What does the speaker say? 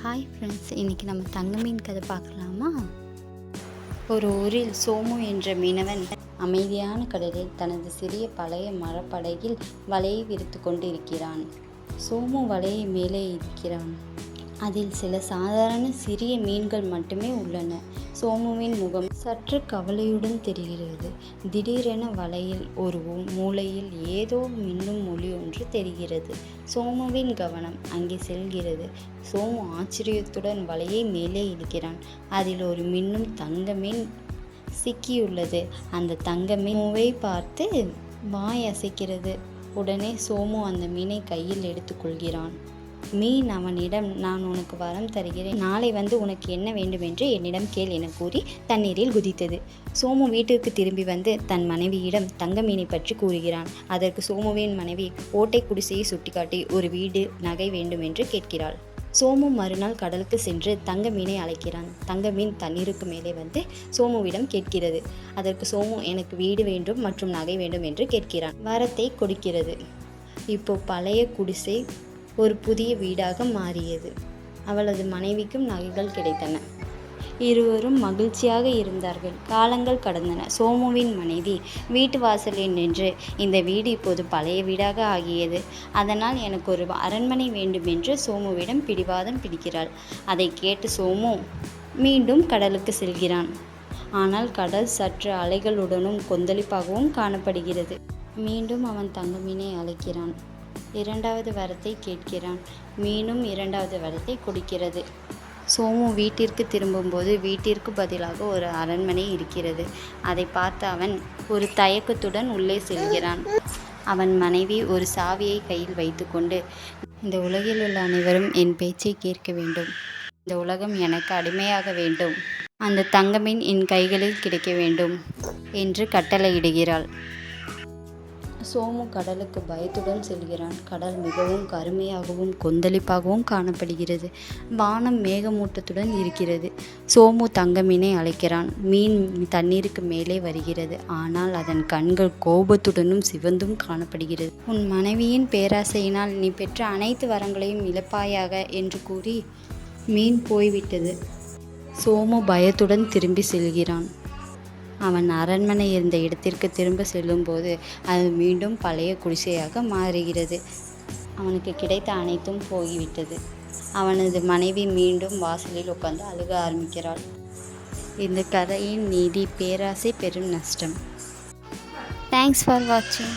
Hi friends, இன்றைக்கி நம்ம தங்க மீன் கதை பார்க்கலாமா? ஒரு ஊரில் சோமு என்ற மீனவன் அமைதியான கடலில் தனது சிறிய பழைய மரப்படகில் வலையை விரித்து கொண்டு இருக்கிறான். சோமு வலையை மேலே இருக்கிறான். அதில் சில சாதாரண சிறிய மீன்கள் மட்டுமே உள்ளன. சோமுவின் முகம் சற்று கவலையுடன் தெரிகிறது. திடீரென வலையில் ஒரு மூலையில் ஏதோ மின்னும் ஒளி ஒன்று தெரிகிறது. சோமுவின் கவனம் அங்கே செல்கிறது. சோமு ஆச்சரியத்துடன் வலையை மேலே இழுக்கிறான். அதில் ஒரு மின்னும் தங்க மீன் சிக்கியுள்ளது. அந்த தங்க மீனை பார்த்து வாய் அசைக்கிறது. உடனே சோமு அந்த மீனை கையில் எடுத்துக்கொள்கிறான். மீன் அவனிடம், நான் உனக்கு வரம் தருகிறேன், நாளை வந்து உனக்கு என்ன வேண்டும் என்று என்னிடம் கேள் என கூறி தண்ணீரில் குதித்தது. சோமு வீட்டிற்கு திரும்பி வந்து தன் மனைவியிடம் தங்க மீனை பற்றி கூறுகிறான். அதற்கு சோமுவின் மனைவி ஓட்டை குடிசையை சுட்டிக்காட்டி ஒரு வீடு, நகை வேண்டும் என்று கேட்கிறாள். சோமு மறுநாள் கடலுக்கு சென்று தங்க மீனை அழைக்கிறான். தங்க மீன் தண்ணீருக்கு மேலே வந்து சோமுவிடம் கேட்கிறது. அதற்கு சோமு எனக்கு வீடு வேண்டும் மற்றும் நகை வேண்டும் என்று கேட்கிறான். வரத்தை கொடுக்கிறது. இப்போ பழைய குடிசை ஒரு புதிய வீடாக மாறியது. அவளது மனைவிக்கும் நகைகள் கிடைத்தன. இருவரும் மகிழ்ச்சியாக இருந்தார்கள். காலங்கள் கடந்தன. சோமுவின் மனைவி வீட்டு வாசலில் நின்று, இந்த வீடு இப்போது பழைய வீடாக ஆகியது, அதனால் எனக்கு ஒரு அரண்மனை வேண்டும் என்று சோமுவிடம் பிடிவாதம் பிடிக்கிறாள். அதை கேட்டு சோமு மீண்டும் கடலுக்கு செல்கிறான். ஆனால் கடல் சற்று அலைகளுடனும் கொந்தளிப்பாகவும் காணப்படுகிறது. மீண்டும் அவன் தங்க மீனை அழைக்கிறான். இரண்டாவது வரத்தை கேட்கிறான். மீனும் இரண்டாவது வரத்தை கொடுக்கிறது. சோமு வீட்டிற்கு திரும்பும்போது வீட்டிற்கு பதிலாக ஒரு அரண்மனை இருக்கிறது. அதை பார்த்து அவன் ஒரு தயக்கத்துடன் உள்ளே செல்கிறான். அவன் மனைவி ஒரு சாவியை கையில் வைத்துக்கொண்டு, இந்த உலகில் உள்ள அனைவரும் என் பேச்சை கேட்க வேண்டும், இந்த உலகம் எனக்கு அடிமையாக வேண்டும், அந்த தங்கமீன் என் கைகளில் கிடைக்க வேண்டும் என்று கட்டளையிடுகிறாள். சோமு கடலுக்கு பயத்துடன் செல்கிறான். கடல் மிகவும் கருமையாகவும் கொந்தளிப்பாகவும் காணப்படுகிறது. வானம் மேகமூட்டத்துடன் இருக்கிறது. சோமு தங்க மீனை அழைக்கிறான். மீன் தண்ணீருக்கு மேலே வருகிறது. ஆனால் அதன் கண்கள் கோபத்துடனும் சிவந்தும் காணப்படுகிறது. உன் மனைவியின் பேராசையினால் நீ பெற்ற அனைத்து வரங்களையும் இழப்பாயாக என்று கூறி மீன் போய்விட்டது. சோமு பயத்துடன் திரும்பி செல்கிறான். அவன் அரண்மனை இருந்த இடத்திற்கு திரும்ப செல்லும்போது அது மீண்டும் பழைய குடிசையாக மாறுகிறது. அவனுக்கு கிடைத்த அனைத்தும் போய்விட்டது. அவனது மனைவி மீண்டும் வாசலில் உட்கார்ந்து அழுக ஆரம்பிக்கிறாள். இந்த கதையின் நீதி, பேராசை பெரும் நஷ்டம். தேங்க்ஸ் ஃபார் வாட்சிங்.